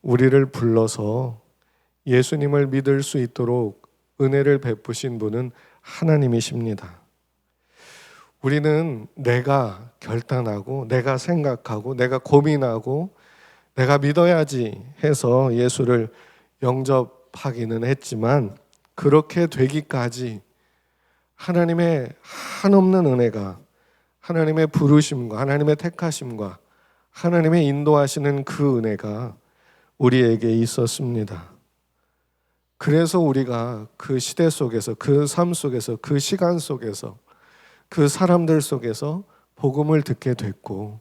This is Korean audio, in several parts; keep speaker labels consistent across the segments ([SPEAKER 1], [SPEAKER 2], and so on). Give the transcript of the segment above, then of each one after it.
[SPEAKER 1] 우리를 불러서 예수님을 믿을 수 있도록 은혜를 베푸신 분은 하나님이십니다. 우리는 내가 결단하고 내가 생각하고 내가 고민하고 내가 믿어야지 해서 예수를 영접하기는 했지만, 그렇게 되기까지 하나님의 한없는 은혜가, 하나님의 부르심과 하나님의 택하심과 하나님의 인도하시는 그 은혜가 우리에게 있었습니다. 그래서 우리가 그 시대 속에서, 그 삶 속에서, 그 시간 속에서, 그 사람들 속에서 복음을 듣게 됐고,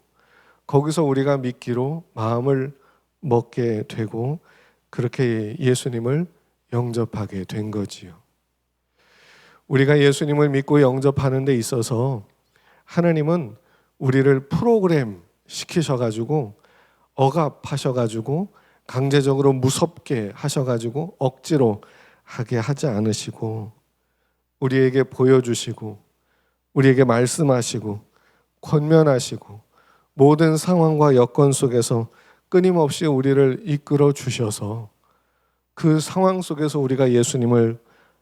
[SPEAKER 1] 거기서 우리가 믿기로 마음을 먹게 되고, 그렇게 예수님을 영접하게 된 거지요. 우리가 예수님을 믿고 영접하는 데 있어서 하나님은 우리를 프로그램 시키셔가지고, 억압하셔가지고, 강제적으로 무섭게 하셔가지고 억지로 하게 하지 않으시고, 우리에게 보여주시고 우리에게 말씀하시고 권면하시고 모든 상황과 여건 속에서 끊임없이 우리를 이끌어 주셔서 그 상황 속에서 우리가 예수님을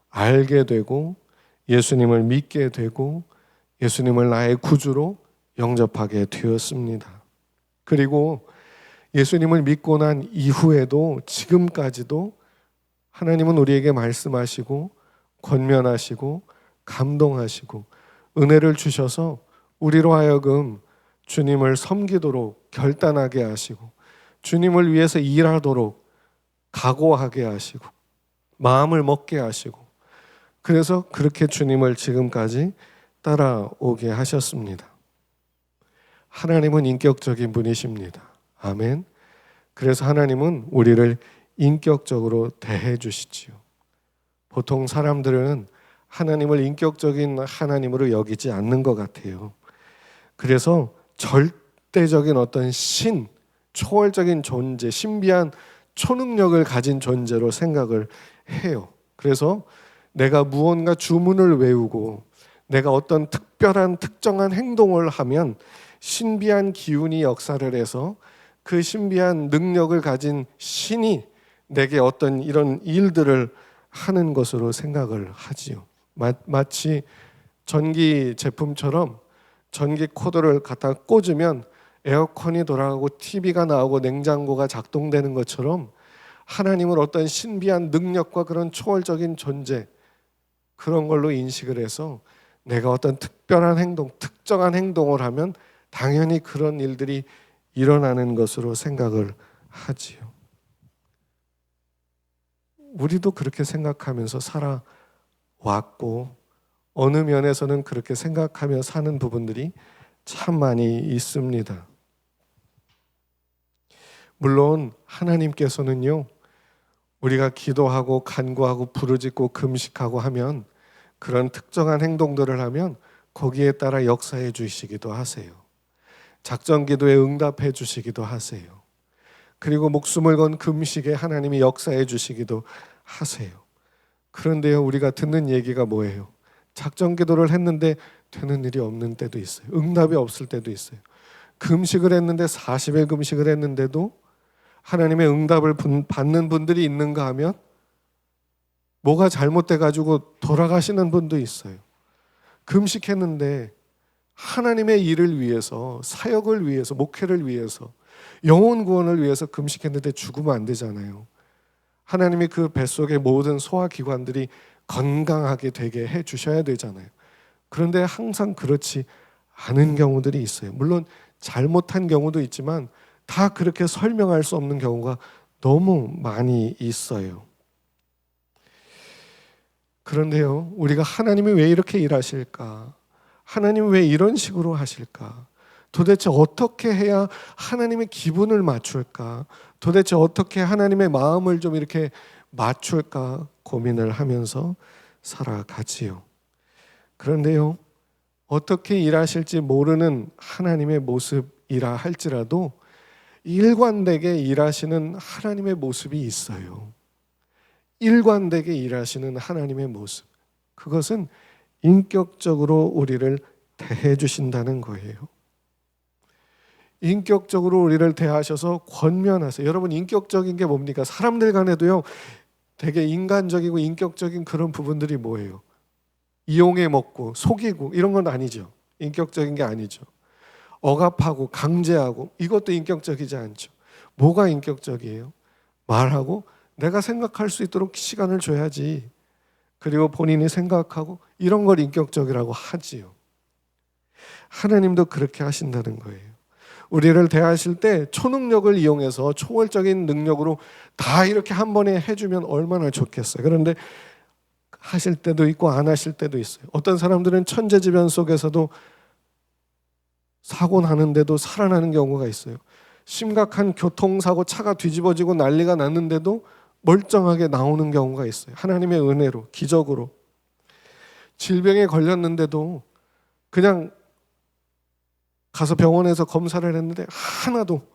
[SPEAKER 1] 알게 되고 예수님을 믿게 되고 예수님을 나의 구주로 영접하게 되었습니다. 그리고 예수님을 믿고 난 이후에도 지금까지도 하나님은 우리에게 말씀하시고 권면하시고 감동하시고 은혜를 주셔서 우리로 하여금 주님을 섬기도록 결단하게 하시고 주님을 위해서 일하도록 각오하게 하시고 마음을 먹게 하시고, 그래서 그렇게 주님을 지금까지 따라오게 하셨습니다. 하나님은 인격적인 분이십니다. 아멘. 그래서 하나님은 우리를 인격적으로 대해 주시지요. 보통 사람들은 하나님을 인격적인 하나님으로 여기지 않는 것 같아요. 그래서 절대적인 어떤 초월적인 존재, 신비한 초능력을 가진 존재로 생각을 해요. 그래서 내가 무언가 주문을 외우고 내가 어떤 특정한 행동을 하면 신비한 기운이 역사를 해서 그 신비한 능력을 가진 신이 내게 어떤 이런 일들을 하는 것으로 생각을 하지요. 마치 전기 제품처럼 전기 코드를 갖다 꽂으면 에어컨이 돌아가고 TV가 나오고 냉장고가 작동되는 것처럼 하나님은 어떤 신비한 능력과 그런 초월적인 존재, 그런 걸로 인식을 해서 내가 어떤 특별한 행동, 특정한 행동을 하면 당연히 그런 일들이 일어나는 것으로 생각을 하지요. 우리도 그렇게 생각하면서 살아왔고 어느 면에서는 그렇게 생각하며 사는 부분들이 참 많이 있습니다. 물론 하나님께서는요, 우리가 기도하고 간구하고 부르짖고 금식하고 하면 그런 특정한 행동들을 하면 거기에 따라 역사해 주시기도 하세요. 작전 기도에 응답해 주시기도 하세요. 그리고 목숨을 건 금식에 하나님이 역사해 주시기도 하세요. 그런데요, 우리가 듣는 얘기가 뭐예요? 작전 기도를 했는데 되는 일이 없는 때도 있어요. 응답이 없을 때도 있어요. 금식을 했는데 40일 금식을 했는데도 하나님의 응답을 받는 분들이 있는가 하면 뭐가 잘못돼가지고 돌아가시는 분도 있어요. 금식했는데 하나님의 일을 위해서, 사역을 위해서, 목회를 위해서, 영혼 구원을 위해서 금식했는데 죽으면 안 되잖아요. 하나님이 그 뱃속의 모든 소화기관들이 건강하게 되게 해주셔야 되잖아요. 그런데 항상 그렇지 않은 경우들이 있어요. 물론 잘못한 경우도 있지만 다 그렇게 설명할 수 없는 경우가 너무 많이 있어요. 그런데요, 우리가 하나님이 왜 이렇게 일하실까? 하나님이 왜 이런 식으로 하실까? 도대체 어떻게 해야 하나님의 기분을 맞출까? 도대체 어떻게 하나님의 마음을 좀 이렇게 맞출까 고민을 하면서 살아가지요. 그런데요, 어떻게 일하실지 모르는 하나님의 모습이라 할지라도 일관되게 일하시는 하나님의 모습이 있어요. 일관되게 일하시는 하나님의 모습, 그것은 인격적으로 우리를 대해 주신다는 거예요. 인격적으로 우리를 대하셔서 권면하세요. 여러분, 인격적인 게 뭡니까? 사람들 간에도요, 되게 인간적이고 인격적인 그런 부분들이 뭐예요? 이용해 먹고 속이고 이런 건 아니죠. 인격적인 게 아니죠. 억압하고 강제하고 이것도 인격적이지 않죠. 뭐가 인격적이에요? 말하고 내가 생각할 수 있도록 시간을 줘야지. 그리고 본인이 생각하고 이런 걸 인격적이라고 하지요. 하나님도 그렇게 하신다는 거예요. 우리를 대하실 때 초능력을 이용해서 초월적인 능력으로 다 이렇게 한 번에 해주면 얼마나 좋겠어요. 그런데 하실 때도 있고 안 하실 때도 있어요. 어떤 사람들은 천재지변 속에서도 사고 나는데도 살아나는 경우가 있어요. 심각한 교통사고 차가 뒤집어지고 난리가 났는데도 멀쩡하게 나오는 경우가 있어요. 하나님의 은혜로, 기적으로. 질병에 걸렸는데도 그냥 가서 병원에서 검사를 했는데 하나도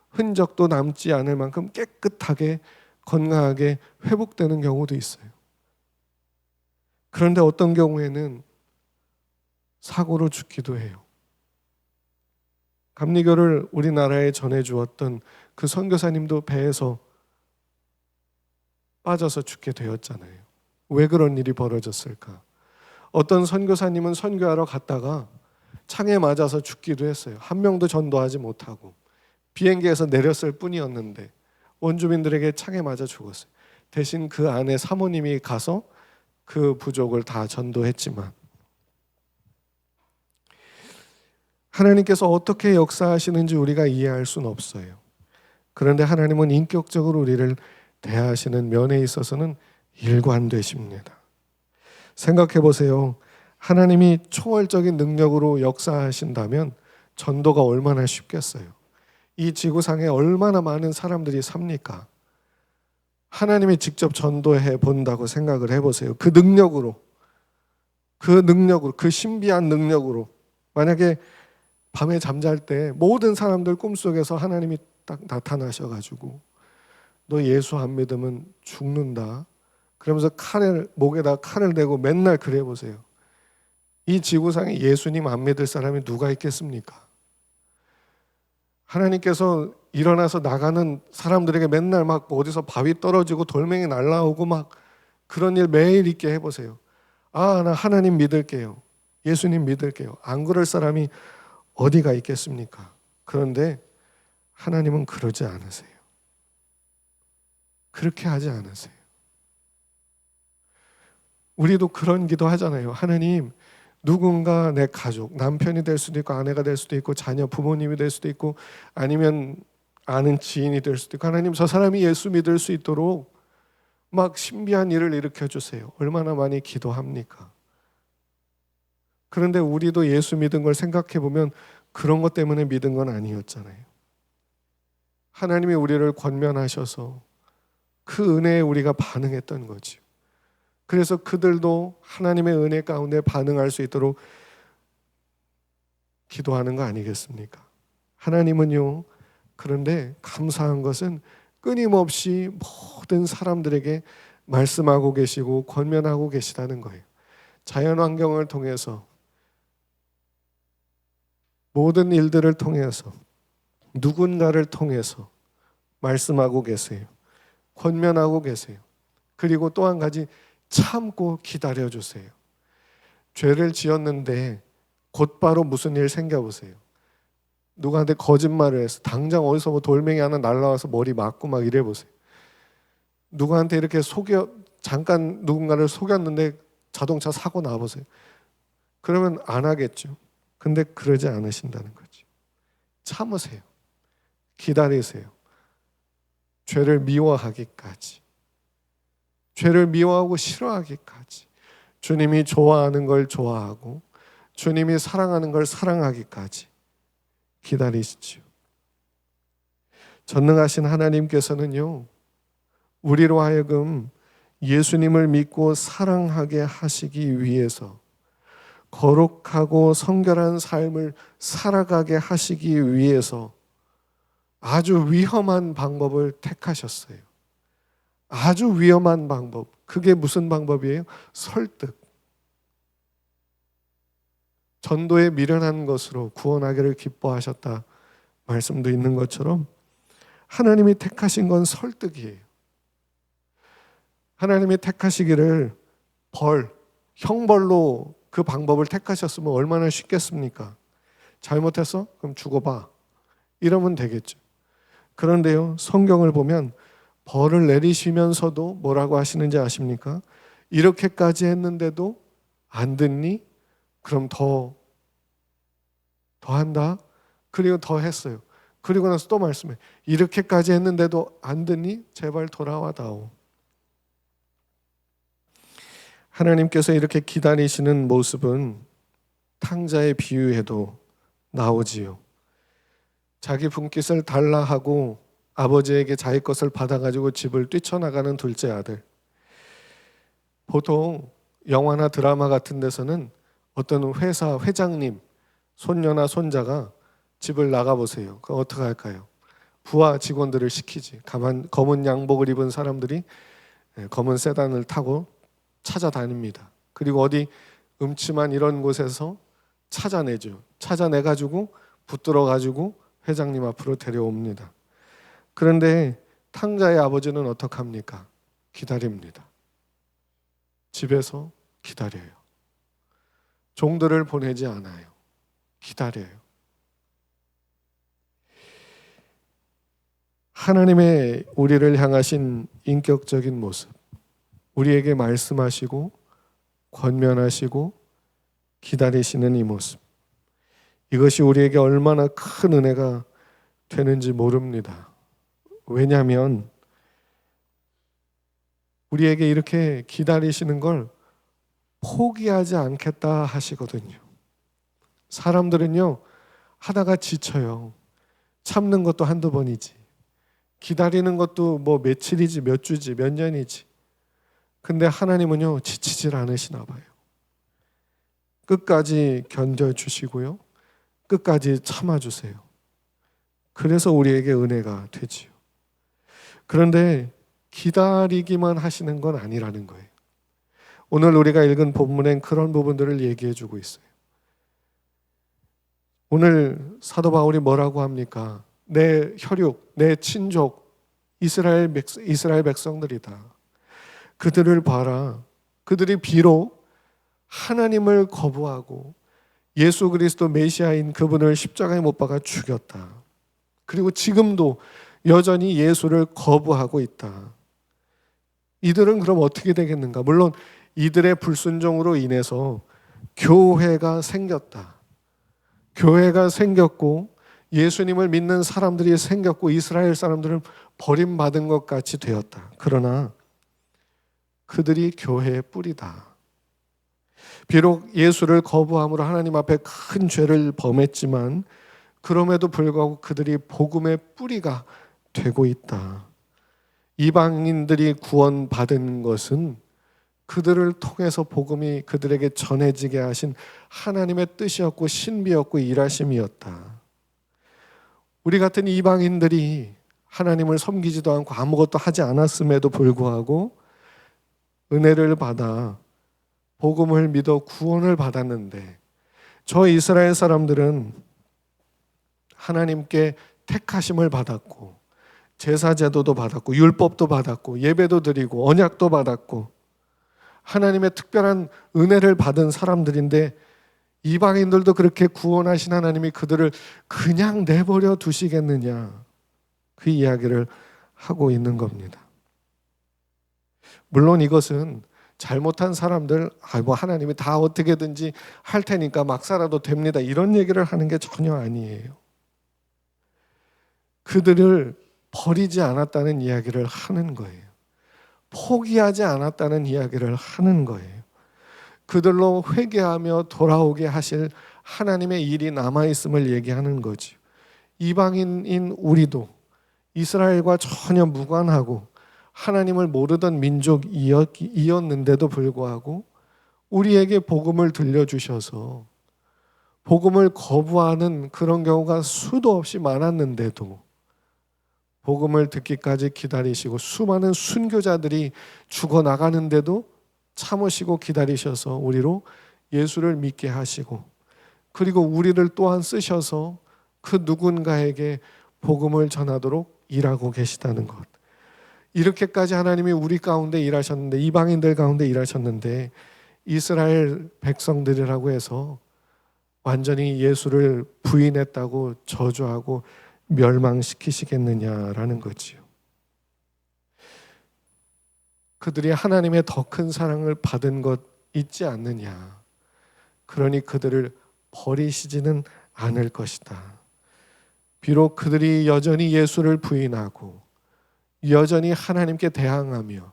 [SPEAKER 1] 흔적도 남지 않을 만큼 깨끗하게 건강하게 회복되는 경우도 있어요. 그런데 어떤 경우에는 사고로 죽기도 해요. 감리교를 우리나라에 전해주었던 그 선교사님도 배에서 빠져서 죽게 되었잖아요. 왜 그런 일이 벌어졌을까? 어떤 선교사님은 선교하러 갔다가 창에 맞아서 죽기도 했어요. 한 명도 전도하지 못하고 비행기에서 내렸을 뿐이었는데 원주민들에게 창에 맞아 죽었어요. 대신 그 안에 사모님이 가서 그 부족을 다 전도했지만 하나님께서 어떻게 역사하시는지 우리가 이해할 수는 없어요. 그런데 하나님은 인격적으로 우리를 대하시는 면에 있어서는 일관되십니다. 생각해 보세요. 하나님이 초월적인 능력으로 역사하신다면 전도가 얼마나 쉽겠어요. 이 지구상에 얼마나 많은 사람들이 삽니까? 하나님이 직접 전도해 본다고 생각을 해보세요. 그 능력으로, 그 신비한 능력으로. 만약에 밤에 잠잘 때 모든 사람들 꿈속에서 하나님이 딱 나타나셔가지고 너 예수 안 믿으면 죽는다. 그러면서 목에다 칼을 대고 맨날 그래 보세요. 이 지구상에 예수님 안 믿을 사람이 누가 있겠습니까? 하나님께서 일어나서 나가는 사람들에게 맨날 막 어디서 바위 떨어지고 돌멩이 날라오고 막 그런 일 매일 있게 해보세요. 아, 나 하나님 믿을게요. 예수님 믿을게요. 안 그럴 사람이 어디가 있겠습니까? 그런데 하나님은 그러지 않으세요. 그렇게 하지 않으세요. 우리도 그런 기도 하잖아요. 하나님, 누군가 내 가족, 남편이 될 수도 있고 아내가 될 수도 있고 자녀, 부모님이 될 수도 있고 아니면 아는 지인이 될 수도 있고 하나님 저 사람이 예수 믿을 수 있도록 막 신비한 일을 일으켜 주세요. 얼마나 많이 기도합니까? 그런데 우리도 예수 믿은 걸 생각해 보면 그런 것 때문에 믿은 건 아니었잖아요. 하나님이 우리를 권면하셔서 그 은혜에 우리가 반응했던 거죠. 그래서 그들도 하나님의 은혜 가운데 반응할 수 있도록 기도하는 거 아니겠습니까? 하나님은요, 그런데 감사한 것은 끊임없이 모든 사람들에게 말씀하고 계시고 권면하고 계시다는 거예요. 자연 환경을 통해서 모든 일들을 통해서 누군가를 통해서 말씀하고 계세요. 권면하고 계세요. 그리고 또 한 가지 참고 기다려주세요. 죄를 지었는데 곧바로 무슨 일 생겨보세요. 누구한테 거짓말을 해서 당장 어디서 뭐 돌멩이 하나 날라와서 머리 맞고 막 이래보세요. 누구한테 이렇게 잠깐 누군가를 속였는데 자동차 사고 나보세요. 그러면 안 하겠죠. 근데 그러지 않으신다는 거죠. 참으세요. 기다리세요. 죄를 미워하기까지. 죄를 미워하고 싫어하기까지. 주님이 좋아하는 걸 좋아하고 주님이 사랑하는 걸 사랑하기까지 기다리시죠. 전능하신 하나님께서는요, 우리로 하여금 예수님을 믿고 사랑하게 하시기 위해서 거룩하고 성결한 삶을 살아가게 하시기 위해서 아주 위험한 방법을 택하셨어요. 아주 위험한 방법. 그게 무슨 방법이에요? 설득. 전도에 미련한 것으로 구원하기를 기뻐하셨다 말씀도 있는 것처럼 하나님이 택하신 건 설득이에요. 하나님이 택하시기를 형벌로 그 방법을 택하셨으면 얼마나 쉽겠습니까? 잘못했어? 그럼 죽어봐. 이러면 되겠죠. 그런데요, 성경을 보면 벌을 내리시면서도 뭐라고 하시는지 아십니까? 이렇게까지 했는데도 안 듣니? 그럼 더 한다? 그리고 더 했어요. 그리고 나서 또 말씀해. 이렇게까지 했는데도 안 듣니? 제발 돌아와다오. 하나님께서 이렇게 기다리시는 모습은 탕자의 비유에도 나오지요. 자기 분깃을 달라 하고 아버지에게 자기 것을 받아가지고 집을 뛰쳐나가는 둘째 아들. 보통 영화나 드라마 같은 데서는 어떤 회사 회장님 손녀나 손자가 집을 나가보세요. 그럼 어떻게 할까요? 부하 직원들을 시키지. 검은 양복을 입은 사람들이 검은 세단을 타고 찾아다닙니다. 그리고 어디 음침한 이런 곳에서 찾아내죠. 찾아내가지고 붙들어가지고 회장님 앞으로 데려옵니다. 그런데 탕자의 아버지는 어떻게 합니까? 기다립니다. 집에서 기다려요. 종들을 보내지 않아요. 기다려요. 하나님의 우리를 향하신 인격적인 모습, 우리에게 말씀하시고 권면하시고 기다리시는 이 모습, 이것이 우리에게 얼마나 큰 은혜가 되는지 모릅니다. 왜냐하면 우리에게 이렇게 기다리시는 걸 포기하지 않겠다 하시거든요. 사람들은요, 하다가 지쳐요. 참는 것도 한두 번이지, 기다리는 것도 뭐 며칠이지, 몇 주지, 몇 년이지. 근데 하나님은요, 지치질 않으시나 봐요. 끝까지 견뎌주시고요, 끝까지 참아주세요. 그래서 우리에게 은혜가 되지요. 그런데 기다리기만 하시는 건 아니라는 거예요. 오늘 우리가 읽은 본문엔 그런 부분들을 얘기해 주고 있어요. 오늘 사도 바울이 뭐라고 합니까? 내 혈육, 내 친족, 이스라엘 백성들이다. 그들을 봐라. 그들이 비록 하나님을 거부하고 예수 그리스도 메시아인 그분을 십자가에 못 박아 죽였다. 그리고 지금도 여전히 예수를 거부하고 있다. 이들은 그럼 어떻게 되겠는가? 물론 이들의 불순종으로 인해서 교회가 생겼다. 교회가 생겼고 예수님을 믿는 사람들이 생겼고 이스라엘 사람들은 버림받은 것 같이 되었다. 그러나 그들이 교회의 뿌리다. 비록 예수를 거부함으로 하나님 앞에 큰 죄를 범했지만 그럼에도 불구하고 그들이 복음의 뿌리가 되고 있다. 이방인들이 구원받은 것은 그들을 통해서 복음이 그들에게 전해지게 하신 하나님의 뜻이었고 신비였고 일하심이었다. 우리 같은 이방인들이 하나님을 섬기지도 않고 아무것도 하지 않았음에도 불구하고 은혜를 받아 복음을 믿어 구원을 받았는데, 저 이스라엘 사람들은 하나님께 택하심을 받았고 제사제도도 받았고 율법도 받았고 예배도 드리고 언약도 받았고 하나님의 특별한 은혜를 받은 사람들인데, 이방인들도 그렇게 구원하신 하나님이 그들을 그냥 내버려 두시겠느냐, 그 이야기를 하고 있는 겁니다. 물론 이것은 잘못한 사람들, 뭐 하나님이 다 어떻게든지 할 테니까 막 살아도 됩니다, 이런 얘기를 하는 게 전혀 아니에요. 그들을 버리지 않았다는 이야기를 하는 거예요. 포기하지 않았다는 이야기를 하는 거예요. 그들로 회개하며 돌아오게 하실 하나님의 일이 남아있음을 얘기하는 거죠. 이방인인 우리도 이스라엘과 전혀 무관하고 하나님을 모르던 민족이었는데도 불구하고 우리에게 복음을 들려주셔서 복음을 거부하는 그런 경우가 수도 없이 많았는데도 복음을 듣기까지 기다리시고 수많은 순교자들이 죽어나가는데도 참으시고 기다리셔서 우리로 예수를 믿게 하시고, 그리고 우리를 또한 쓰셔서 그 누군가에게 복음을 전하도록 일하고 계시다는 것. 이렇게까지 하나님이 우리 가운데 일하셨는데, 이방인들 가운데 일하셨는데, 이스라엘 백성들이라고 해서 완전히 예수를 부인했다고 저주하고 멸망시키시겠느냐라는 거지요. 그들이 하나님의 더 큰 사랑을 받은 것 있지 않느냐. 그러니 그들을 버리시지는 않을 것이다. 비록 그들이 여전히 예수를 부인하고 여전히 하나님께 대항하며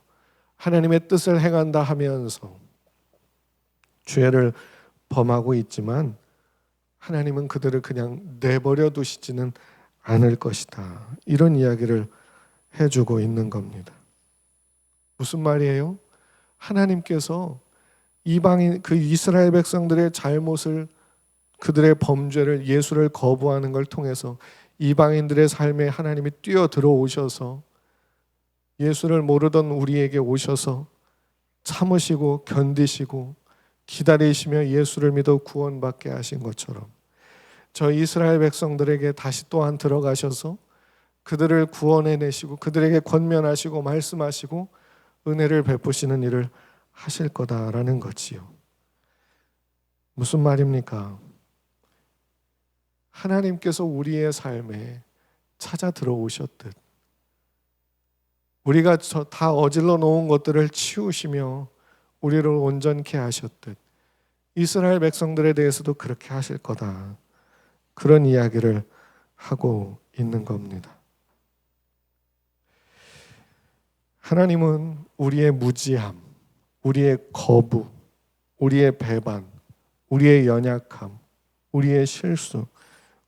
[SPEAKER 1] 하나님의 뜻을 행한다 하면서 죄를 범하고 있지만 하나님은 그들을 그냥 내버려 두시지는 않을 것이다. 이런 이야기를 해주고 있는 겁니다. 무슨 말이에요? 하나님께서 이방인 그 이스라엘 백성들의 잘못을, 그들의 범죄를, 예수를 거부하는 걸 통해서 이방인들의 삶에 하나님이 뛰어들어 오셔서 예수를 모르던 우리에게 오셔서 참으시고 견디시고 기다리시며 예수를 믿어 구원받게 하신 것처럼 저 이스라엘 백성들에게 다시 또한 들어가셔서 그들을 구원해내시고 그들에게 권면하시고 말씀하시고 은혜를 베푸시는 일을 하실 거다라는 거지요. 무슨 말입니까? 하나님께서 우리의 삶에 찾아 들어오셨듯 우리가 다 어질러 놓은 것들을 치우시며 우리를 온전케 하셨듯 이스라엘 백성들에 대해서도 그렇게 하실 거다. 그런 이야기를 하고 있는 겁니다. 하나님은 우리의 무지함, 우리의 거부, 우리의 배반, 우리의 연약함, 우리의 실수,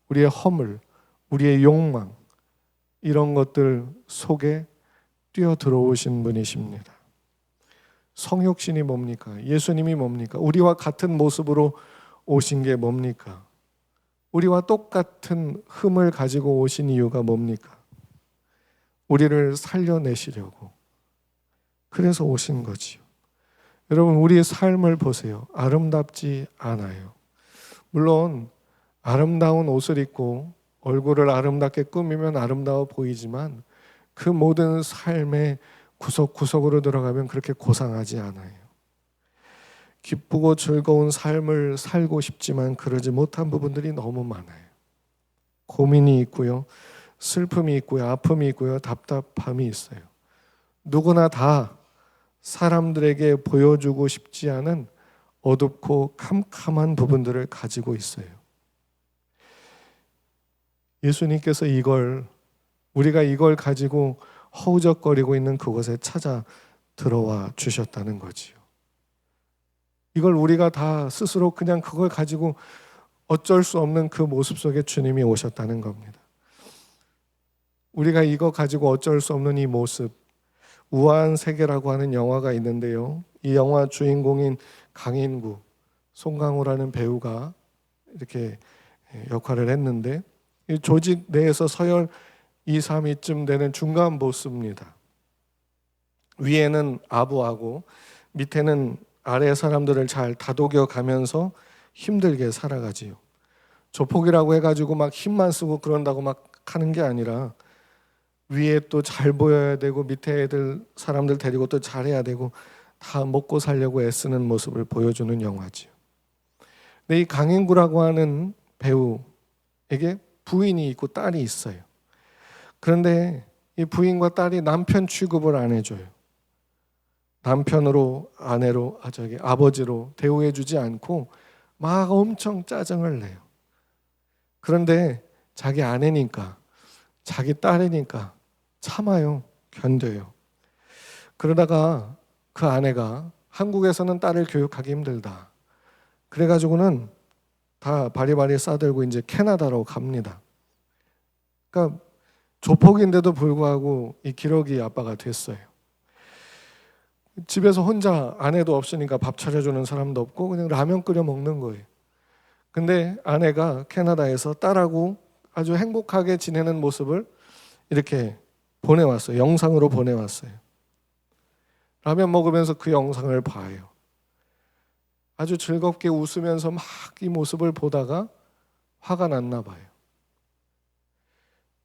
[SPEAKER 1] 우리의 허물, 우리의 욕망, 이런 것들 속에 뛰어들어오신 분이십니다. 성육신이 뭡니까? 예수님이 뭡니까? 우리와 같은 모습으로 오신 게 뭡니까? 우리와 똑같은 흠을 가지고 오신 이유가 뭡니까? 우리를 살려내시려고. 그래서 오신 거지요. 여러분, 우리의 삶을 보세요. 아름답지 않아요. 물론 아름다운 옷을 입고 얼굴을 아름답게 꾸미면 아름다워 보이지만 그 모든 삶의 구석구석으로 들어가면 그렇게 고상하지 않아요. 기쁘고 즐거운 삶을 살고 싶지만 그러지 못한 부분들이 너무 많아요. 고민이 있고요, 슬픔이 있고요, 아픔이 있고요, 답답함이 있어요. 누구나 다 사람들에게 보여주고 싶지 않은 어둡고 캄캄한 부분들을 가지고 있어요. 예수님께서 우리가 이걸 가지고 허우적거리고 있는 그곳에 찾아 들어와 주셨다는 거지요. 이걸 우리가 다 스스로 그냥 그걸 가지고 어쩔 수 없는 그 모습 속에 주님이 오셨다는 겁니다. 우리가 이거 가지고 어쩔 수 없는 이 모습, 우아한 세계라고 하는 영화가 있는데요. 이 영화 주인공인 강인구, 송강호라는 배우가 이렇게 역할을 했는데 이 조직 내에서 서열 2, 3위쯤 되는 중간 보스입니다. 위에는 아부하고 밑에는 아래 사람들을 잘 다독여 가면서 힘들게 살아가지요. 조폭이라고 해가지고 막 힘만 쓰고 그런다고 막 하는 게 아니라 위에 또 잘 보여야 되고 밑에 사람들 데리고 또 잘해야 되고 다 먹고 살려고 애쓰는 모습을 보여주는 영화지요. 근데 이 강인구라고 하는 배우에게 부인이 있고 딸이 있어요. 그런데 이 부인과 딸이 남편 취급을 안 해줘요. 남편으로, 아내로, 아버지로 대우해주지 않고 막 엄청 짜증을 내요. 그런데 자기 아내니까, 자기 딸이니까 참아요, 견뎌요. 그러다가 그 아내가 한국에서는 딸을 교육하기 힘들다. 그래가지고는 다 바리바리 싸들고 이제 캐나다로 갑니다. 그러니까 조폭인데도 불구하고 이 기러기 아빠가 됐어요. 집에서 혼자 아내도 없으니까 밥 차려주는 사람도 없고 그냥 라면 끓여 먹는 거예요. 근데 아내가 캐나다에서 딸하고 아주 행복하게 지내는 모습을 이렇게 보내왔어요. 영상으로 보내왔어요. 라면 먹으면서 그 영상을 봐요. 아주 즐겁게 웃으면서 막 이 모습을 보다가 화가 났나 봐요.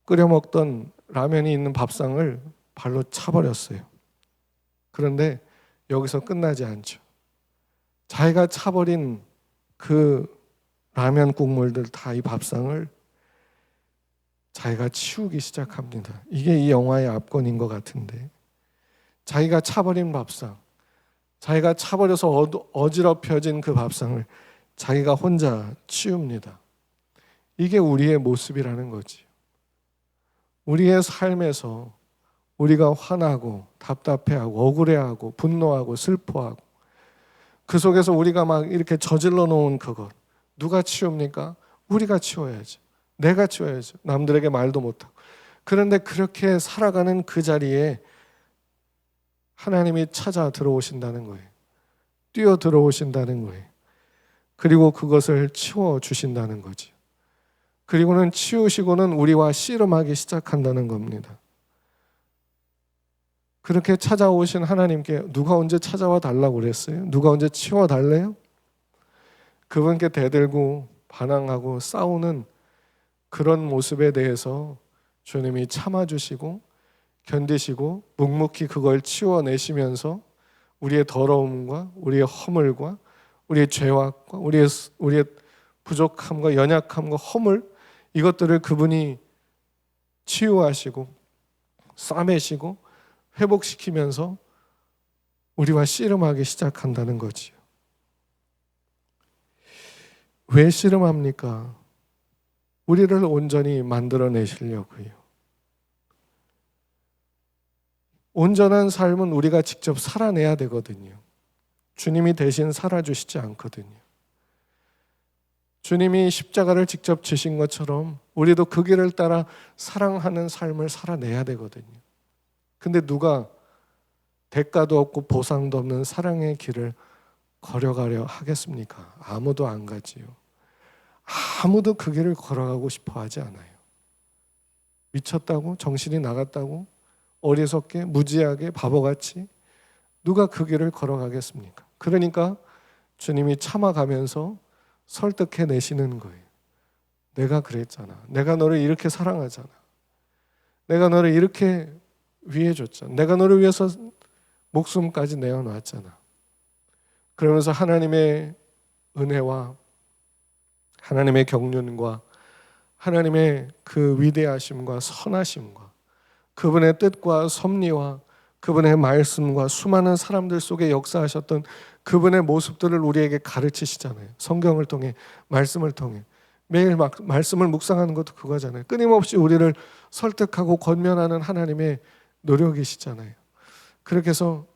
[SPEAKER 1] 끓여 먹던 라면이 있는 밥상을 발로 차버렸어요. 그런데 여기서 끝나지 않죠. 자기가 차버린 그 라면 국물들 다 이 밥상을 자기가 치우기 시작합니다. 이게 이 영화의 압권인 것 같은데, 자기가 차버린 밥상, 자기가 차버려서 어지럽혀진 그 밥상을 자기가 혼자 치웁니다. 이게 우리의 모습이라는 거지. 우리의 삶에서 우리가 화나고 답답해하고 억울해하고 분노하고 슬퍼하고 그 속에서 우리가 막 이렇게 저질러 놓은 그것 누가 치웁니까? 우리가 치워야죠. 내가 치워야죠. 남들에게 말도 못하고. 그런데 그렇게 살아가는 그 자리에 하나님이 찾아 들어오신다는 거예요. 뛰어 들어오신다는 거예요. 그리고 그것을 치워주신다는 거죠. 그리고는 치우시고는 우리와 씨름하기 시작한다는 겁니다. 그렇게 찾아오신 하나님께 누가 언제 찾아와 달라고 그랬어요? 누가 언제 치워달래요? 그분께 대들고 반항하고 싸우는 그런 모습에 대해서 주님이 참아주시고 견디시고 묵묵히 그걸 치워내시면서 우리의 더러움과 우리의 허물과 우리의 죄악과 우리의 부족함과 연약함과 허물 이것들을 그분이 치유하시고 싸매시고 회복시키면서 우리와 씨름하기 시작한다는 거지요. 왜 씨름합니까? 우리를 온전히 만들어내시려고요. 온전한 삶은 우리가 직접 살아내야 되거든요. 주님이 대신 살아주시지 않거든요. 주님이 십자가를 직접 지신 것처럼 우리도 그 길을 따라 사랑하는 삶을 살아내야 되거든요. 근데 누가 대가도 없고 보상도 없는 사랑의 길을 걸어가려 하겠습니까? 아무도 안 가지요. 아무도 그 길을 걸어가고 싶어 하지 않아요. 미쳤다고? 정신이 나갔다고? 어리석게? 무지하게? 바보같이? 누가 그 길을 걸어가겠습니까? 그러니까 주님이 참아가면서 설득해내시는 거예요. 내가 그랬잖아. 내가 너를 이렇게 사랑하잖아. 내가 너를 이렇게 위해줬잖아. 내가 너를 위해서 목숨까지 내어놨잖아. 그러면서 하나님의 은혜와 하나님의 경륜과 하나님의 그 위대하심과 선하심과 그분의 뜻과 섭리와 그분의 말씀과 수많은 사람들 속에 역사하셨던 그분의 모습들을 우리에게 가르치시잖아요. 성경을 통해, 말씀을 통해. 매일 말씀을 묵상하는 것도 그거잖아요. 끊임없이 우리를 설득하고 권면하는 하나님의 노력이시잖아요. 그렇게 해서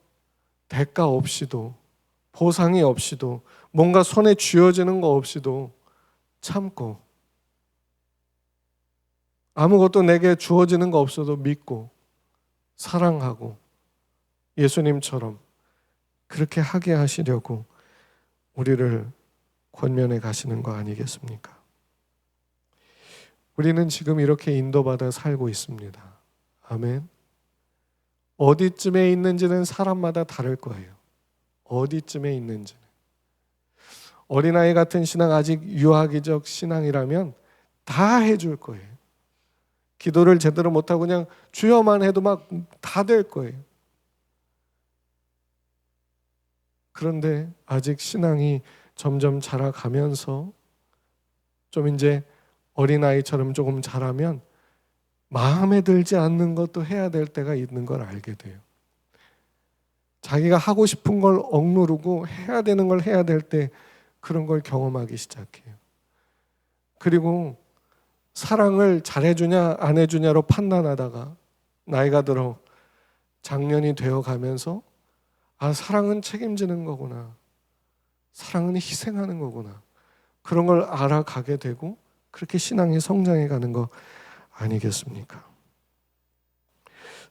[SPEAKER 1] 대가 없이도 보상이 없이도 뭔가 손에 쥐어지는 거 없이도 참고 아무것도 내게 주어지는 거 없어도 믿고 사랑하고 예수님처럼 그렇게 하게 하시려고 우리를 권면해 가시는 거 아니겠습니까? 우리는 지금 이렇게 인도받아 살고 있습니다. 아멘. 어디쯤에 있는지는 사람마다 다를 거예요. 어디쯤에 있는지는. 어린아이 같은 신앙, 아직 유아기적 신앙이라면 다 해줄 거예요. 기도를 제대로 못하고 그냥 주여만 해도 막 다 될 거예요. 그런데 아직 신앙이 점점 자라가면서 좀 이제 어린아이처럼 조금 자라면 마음에 들지 않는 것도 해야 될 때가 있는 걸 알게 돼요. 자기가 하고 싶은 걸 억누르고 해야 되는 걸 해야 될 때 그런 걸 경험하기 시작해요. 그리고 사랑을 잘해주냐 안 해주냐로 판단하다가 나이가 들어 장년이 되어가면서 사랑은 책임지는 거구나. 사랑은 희생하는 거구나. 그런 걸 알아가게 되고 그렇게 신앙이 성장해가는 거 아니겠습니까?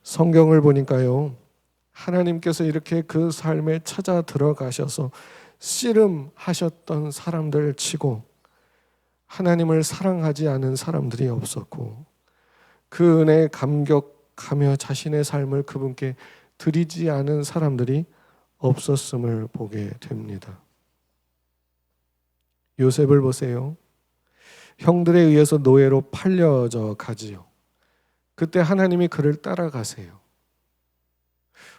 [SPEAKER 1] 성경을 보니까요. 하나님께서 이렇게 그 삶에 찾아 들어가셔서 씨름하셨던 사람들 치고 하나님을 사랑하지 않은 사람들이 없었고 그 은혜에 감격하며 자신의 삶을 그분께 드리지 않은 사람들이 없었음을 보게 됩니다. 요셉을 보세요. 형들에 의해서 노예로 팔려져 가지요. 그때 하나님이 그를 따라가세요.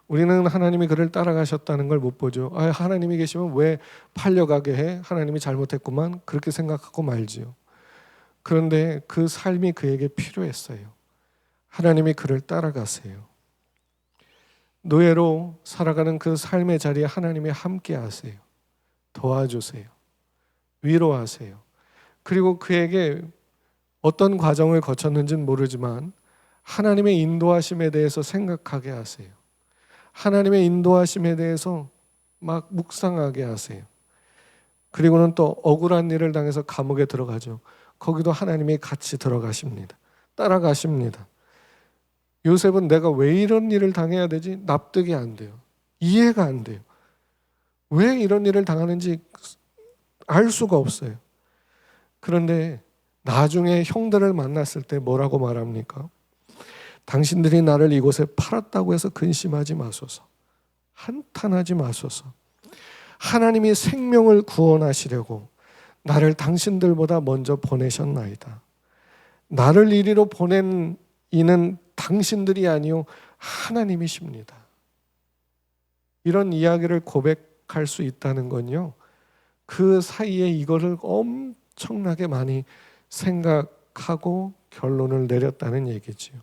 [SPEAKER 1] 우리는 하나님이 그를 따라가셨다는 걸 못 보죠. 하나님이 계시면 왜 팔려가게 해? 하나님이 잘못했구만. 그렇게 생각하고 말지요. 그런데 그 삶이 그에게 필요했어요. 하나님이 그를 따라가세요. 노예로 살아가는 그 삶의 자리에 하나님이 함께 하세요. 도와주세요. 위로하세요. 그리고 그에게 어떤 과정을 거쳤는지는 모르지만 하나님의 인도하심에 대해서 생각하게 하세요. 하나님의 인도하심에 대해서 막 묵상하게 하세요. 그리고는 또 억울한 일을 당해서 감옥에 들어가죠. 거기도 하나님이 같이 들어가십니다. 따라가십니다. 요셉은 내가 왜 이런 일을 당해야 되지? 납득이 안 돼요. 이해가 안 돼요. 왜 이런 일을 당하는지 알 수가 없어요. 그런데 나중에 형들을 만났을 때 뭐라고 말합니까? 당신들이 나를 이곳에 팔았다고 해서 근심하지 마소서. 한탄하지 마소서. 하나님이 생명을 구원하시려고 나를 당신들보다 먼저 보내셨나이다. 나를 이리로 보낸 이는 당신들이 아니요 하나님이십니다. 이런 이야기를 고백할 수 있다는 건요, 그 사이에 이거를 엄청나게 많이 생각하고 결론을 내렸다는 얘기지요.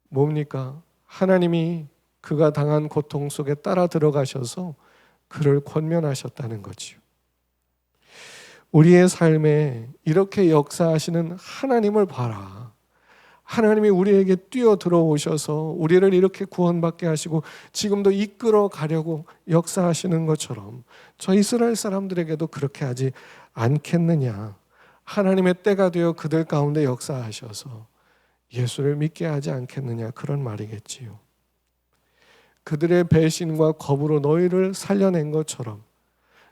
[SPEAKER 1] 뭡니까? 하나님이 그가 당한 고통 속에 따라 들어가셔서 그를 권면하셨다는 거지요. 우리의 삶에 이렇게 역사하시는 하나님을 봐라. 하나님이 우리에게 뛰어 들어오셔서 우리를 이렇게 구원받게 하시고 지금도 이끌어 가려고 역사하시는 것처럼 저 이스라엘 사람들에게도 그렇게 하지 않겠느냐. 하나님의 때가 되어 그들 가운데 역사하셔서 예수를 믿게 하지 않겠느냐, 그런 말이겠지요. 그들의 배신과 겁으로 너희를 살려낸 것처럼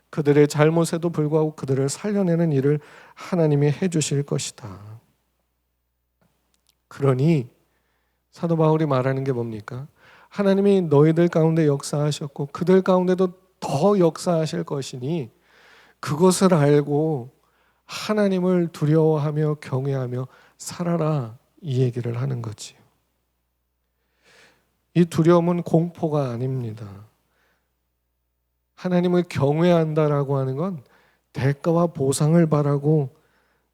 [SPEAKER 1] 그들의 잘못에도 불구하고 그들을 살려내는 일을 하나님이 해주실 것이다. 그러니 사도 바울이 말하는 게 뭡니까? 하나님이 너희들 가운데 역사하셨고 그들 가운데도 더 역사하실 것이니 그것을 알고 하나님을 두려워하며 경외하며 살아라, 이 얘기를 하는 거지요. 이 두려움은 공포가 아닙니다. 하나님을 경외한다라고 하는 건 대가와 보상을 바라고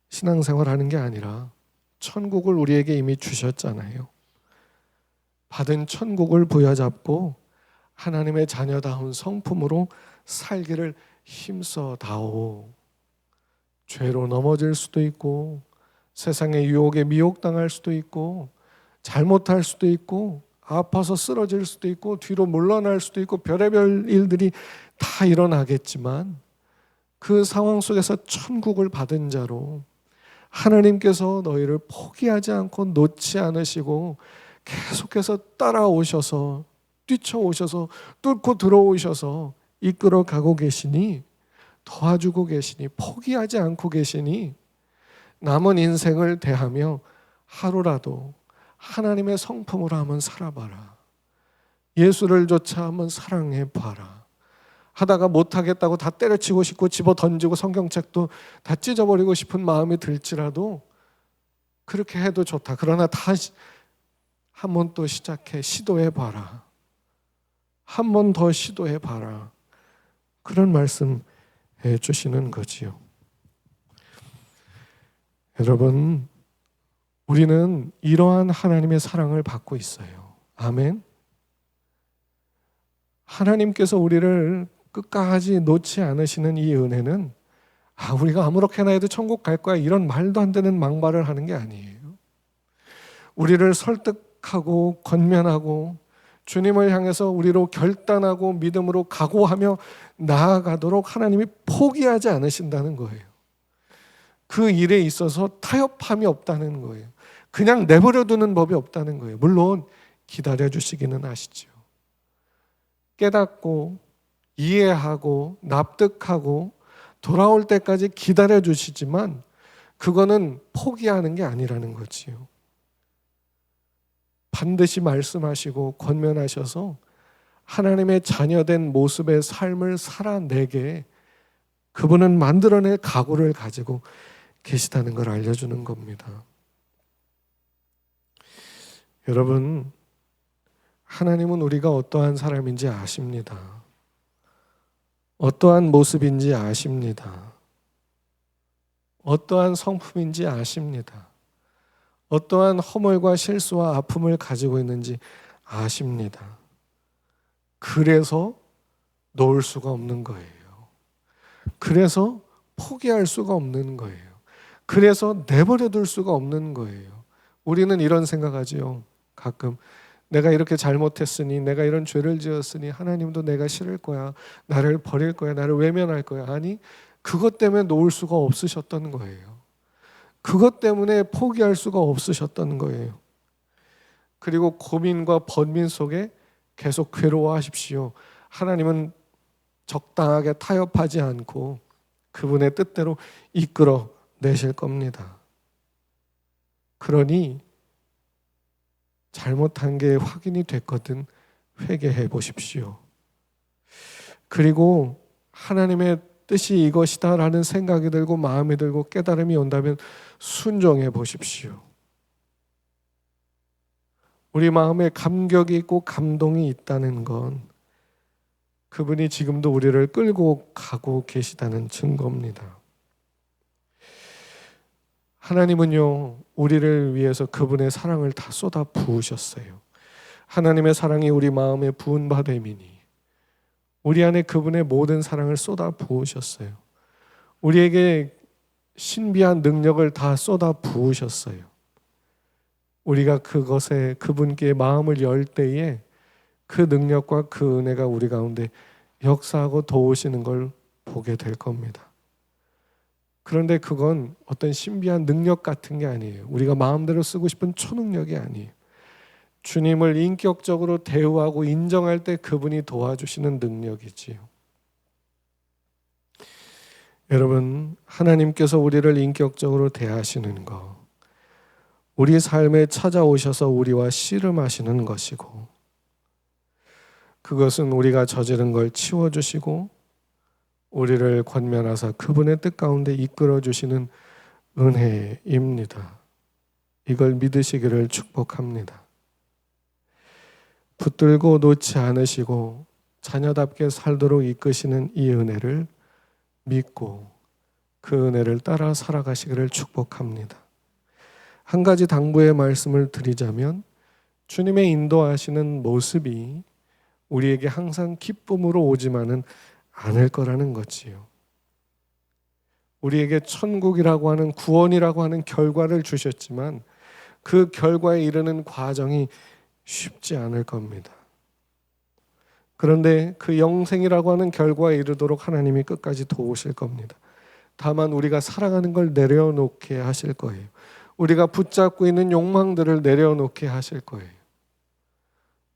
[SPEAKER 1] 신앙생활하는 게 아니라 천국을 우리에게 이미 주셨잖아요. 받은 천국을 부여잡고 하나님의 자녀다운 성품으로 살기를 힘써다오. 죄로 넘어질 수도 있고 세상의 유혹에 미혹당할 수도 있고 잘못할 수도 있고 아파서 쓰러질 수도 있고 뒤로 물러날 수도 있고 별의별 일들이 다 일어나겠지만 그 상황 속에서 천국을 받은 자로 하나님께서 너희를 포기하지 않고 놓지 않으시고 계속해서 따라오셔서 뛰쳐오셔서 뚫고 들어오셔서 이끌어 가고 계시니, 도와주고 계시니, 포기하지 않고 계시니 남은 인생을 대하며 하루라도 하나님의 성품으로 한번 살아봐라. 예수를 조차 한번 사랑해봐라. 하다가 못하겠다고 다 때려치고 싶고 집어 던지고 성경책도 다 찢어버리고 싶은 마음이 들지라도 그렇게 해도 좋다. 그러나 다시 한번 또 시작해 시도해봐라. 한 번 더 시도해봐라. 그런 말씀 해주시는 거지요. 여러분, 우리는 이러한 하나님의 사랑을 받고 있어요. 아멘. 하나님께서 우리를 끝까지 놓지 않으시는 이 은혜는 우리가 아무렇게나 해도 천국 갈 거야, 이런 말도 안 되는 망발을 하는 게 아니에요. 우리를 설득하고 권면하고 주님을 향해서 우리로 결단하고 믿음으로 각오하며 나아가도록 하나님이 포기하지 않으신다는 거예요. 그 일에 있어서 타협함이 없다는 거예요. 그냥 내버려 두는 법이 없다는 거예요. 물론 기다려 주시기는 하시죠. 깨닫고 이해하고 납득하고 돌아올 때까지 기다려 주시지만 그거는 포기하는 게 아니라는 거지요. 반드시 말씀하시고 권면하셔서 하나님의 자녀된 모습의 삶을 살아내게 그분은 만들어낼 각오를 가지고 계시다는 걸 알려주는 겁니다. 여러분, 하나님은 우리가 어떠한 사람인지 아십니다. 어떠한 모습인지 아십니다. 어떠한 성품인지 아십니다. 어떠한 허물과 실수와 아픔을 가지고 있는지 아십니다. 그래서 놓을 수가 없는 거예요. 그래서 포기할 수가 없는 거예요. 그래서 내버려 둘 수가 없는 거예요. 우리는 이런 생각하지요. 가끔 내가 이렇게 잘못했으니, 내가 이런 죄를 지었으니 하나님도 내가 싫을 거야, 나를 버릴 거야, 나를 외면할 거야. 아니, 그것 때문에 놓을 수가 없으셨던 거예요. 그것 때문에 포기할 수가 없으셨던 거예요. 그리고 고민과 번민 속에 계속 괴로워하십시오. 하나님은 적당하게 타협하지 않고 그분의 뜻대로 이끌어 내실 겁니다. 그러니 잘못한 게 확인이 됐거든 회개해 보십시오. 그리고 하나님의 뜻이 이것이다라는 생각이 들고 마음이 들고 깨달음이 온다면 순종해 보십시오. 우리 마음에 감격이 있고 감동이 있다는 건 그분이 지금도 우리를 끌고 가고 계시다는 증거입니다. 하나님은요, 우리를 위해서 그분의 사랑을 다 쏟아 부으셨어요. 하나님의 사랑이 우리 마음에 부은 바 됨이니 우리 안에 그분의 모든 사랑을 쏟아 부으셨어요. 우리에게 신비한 능력을 다 쏟아 부으셨어요. 우리가 그것에 그분께 마음을 열 때에 그 능력과 그 은혜가 우리 가운데 역사하고 도우시는 걸 보게 될 겁니다. 그런데 그건 어떤 신비한 능력 같은 게 아니에요. 우리가 마음대로 쓰고 싶은 초능력이 아니에요. 주님을 인격적으로 대우하고 인정할 때 그분이 도와주시는 능력이지요. 여러분, 하나님께서 우리를 인격적으로 대하시는 것, 우리 삶에 찾아오셔서 우리와 씨름하시는 것이고, 그것은 우리가 저지른 걸 치워주시고 우리를 권면하사 그분의 뜻 가운데 이끌어 주시는 은혜입니다. 이걸 믿으시기를 축복합니다. 붙들고 놓지 않으시고 자녀답게 살도록 이끄시는 이 은혜를 믿고 그 은혜를 따라 살아가시기를 축복합니다. 한 가지 당부의 말씀을 드리자면 주님의 인도하시는 모습이 우리에게 항상 기쁨으로 오지만은 않을 거라는 거지요. 우리에게 천국이라고 하는 구원이라고 하는 결과를 주셨지만 그 결과에 이르는 과정이 쉽지 않을 겁니다. 그런데 그 영생이라고 하는 결과에 이르도록 하나님이 끝까지 도우실 겁니다. 다만 우리가 살아가는 걸 내려놓게 하실 거예요. 우리가 붙잡고 있는 욕망들을 내려놓게 하실 거예요.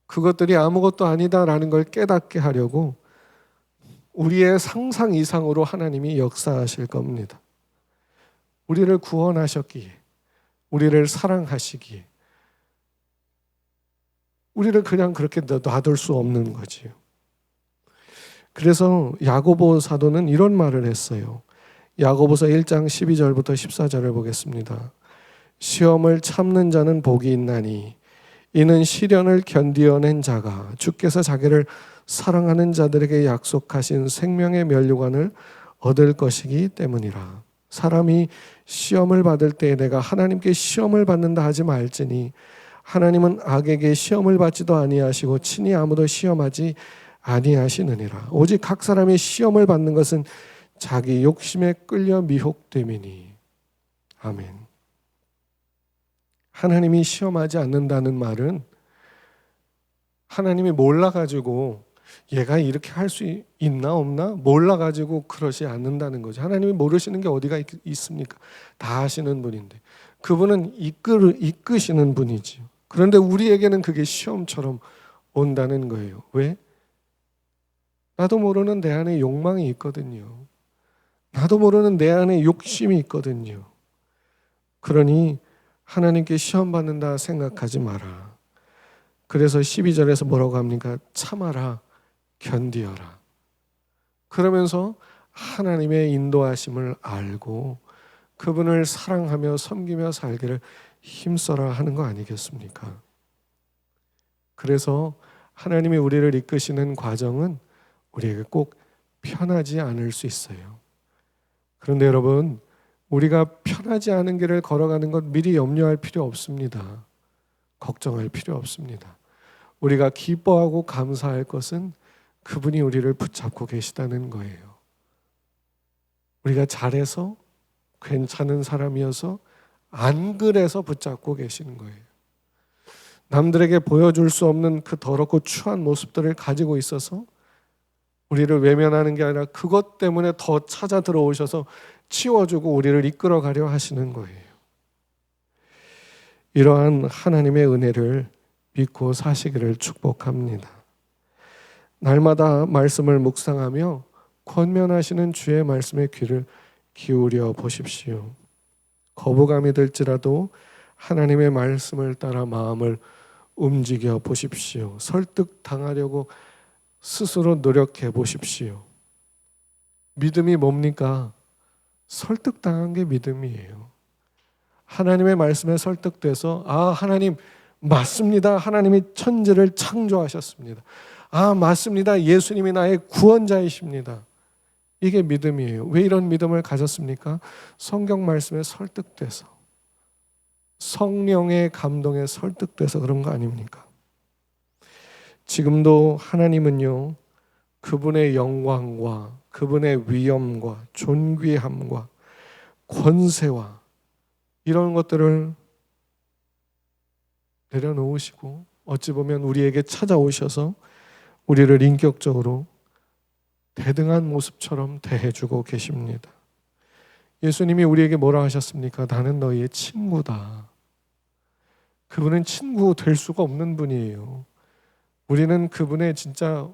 [SPEAKER 1] 그것들이 아무것도 아니다라는 걸 깨닫게 하려고 우리의 상상 이상으로 하나님이 역사하실 겁니다. 우리를 구원하셨기에, 우리를 사랑하시기에, 우리를 그냥 그렇게 놔둘 수 없는 거지요. 그래서 야고보 사도는 이런 말을 했어요. 야고보서 1장 12절부터 14절을 보겠습니다. 시험을 참는 자는 복이 있나니 이는 시련을 견디어낸 자가 주께서 자기를 사랑하는 자들에게 약속하신 생명의 면류관을 얻을 것이기 때문이라. 사람이 시험을 받을 때에 내가 하나님께 시험을 받는다 하지 말지니 하나님은 악에게 시험을 받지도 아니하시고 친히 아무도 시험하지 아니하시느니라. 오직 각 사람이 시험을 받는 것은 자기 욕심에 끌려 미혹됨이니. 아멘. 하나님이 시험하지 않는다는 말은 하나님이 몰라가지고 얘가 이렇게 할 수 있나 없나 몰라가지고 그러지 않는다는 거죠. 하나님이 모르시는 게 어디가 있습니까? 다 아시는 분인데 그분은 이끄시는 분이지요. 그런데 우리에게는 그게 시험처럼 온다는 거예요. 왜? 나도 모르는 내 안에 욕망이 있거든요. 나도 모르는 내 안에 욕심이 있거든요. 그러니 하나님께 시험 받는다 생각하지 마라. 그래서 12절에서 뭐라고 합니까? 참아라, 견디어라. 그러면서 하나님의 인도하심을 알고 그분을 사랑하며 섬기며 살기를 힘써라 하는 거 아니겠습니까? 그래서 하나님이 우리를 이끄시는 과정은 우리에게 꼭 편하지 않을 수 있어요. 그런데 여러분, 우리가 편하지 않은 길을 걸어가는 것 미리 염려할 필요 없습니다. 걱정할 필요 없습니다. 우리가 기뻐하고 감사할 것은 그분이 우리를 붙잡고 계시다는 거예요. 우리가 잘해서 괜찮은 사람이어서 안 그래서 붙잡고 계시는 거예요. 남들에게 보여줄 수 없는 그 더럽고 추한 모습들을 가지고 있어서 우리를 외면하는 게 아니라 그것 때문에 더 찾아 들어오셔서 치워주고 우리를 이끌어 가려 하시는 거예요. 이러한 하나님의 은혜를 믿고 사시기를 축복합니다. 날마다 말씀을 묵상하며 권면하시는 주의 말씀에 귀를 기울여 보십시오. 거부감이 들지라도 하나님의 말씀을 따라 마음을 움직여 보십시오. 설득당하려고 스스로 노력해 보십시오. 믿음이 뭡니까? 설득당한 게 믿음이에요. 하나님의 말씀에 설득돼서 하나님 맞습니다. 하나님이 천지를 창조하셨습니다. 맞습니다. 예수님이 나의 구원자이십니다. 이게 믿음이에요. 왜 이런 믿음을 가졌습니까? 성경 말씀에 설득돼서, 성령의 감동에 설득돼서 그런 거 아닙니까? 지금도 하나님은요, 그분의 영광과 그분의 위엄과 존귀함과 권세와 이런 것들을 내려놓으시고 어찌 보면 우리에게 찾아오셔서 우리를 인격적으로 대등한 모습처럼 대해주고 계십니다. 예수님이 우리에게 뭐라 하셨습니까? 나는 너희의 친구다. 그분은 친구 될 수가 없는 분이에요. 우리는 그분의 진짜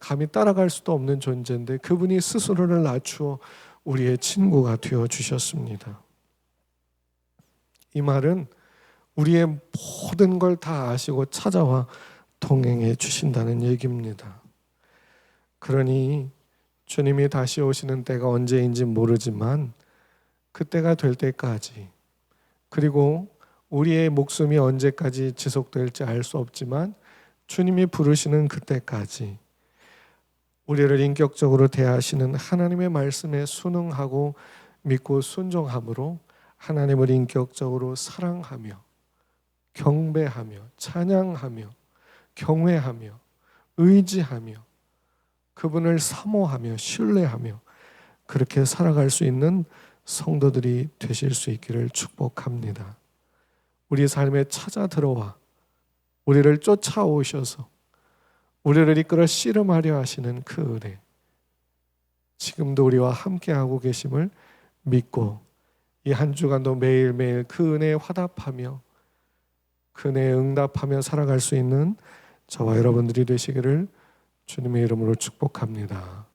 [SPEAKER 1] 감히 따라갈 수도 없는 존재인데 그분이 스스로를 낮추어 우리의 친구가 되어 주셨습니다. 이 말은 우리의 모든 걸 다 아시고 찾아와 동행해 주신다는 얘기입니다. 그러니 주님이 다시 오시는 때가 언제인지 모르지만 그때가 될 때까지, 그리고 우리의 목숨이 언제까지 지속될지 알 수 없지만 주님이 부르시는 그때까지 우리를 인격적으로 대하시는 하나님의 말씀에 순응하고 믿고 순종함으로 하나님을 인격적으로 사랑하며 경배하며 찬양하며 경외하며 의지하며 그분을 사모하며 신뢰하며 그렇게 살아갈 수 있는 성도들이 되실 수 있기를 축복합니다. 우리 삶에 찾아 들어와 우리를 쫓아오셔서 우리를 이끌어 씨름하려 하시는 그 은혜, 지금도 우리와 함께하고 계심을 믿고 이 한 주간도 매일매일 그 은혜에 화답하며 그 은혜에 응답하며 살아갈 수 있는 저와 여러분들이 되시기를 주님의 이름으로 축복합니다.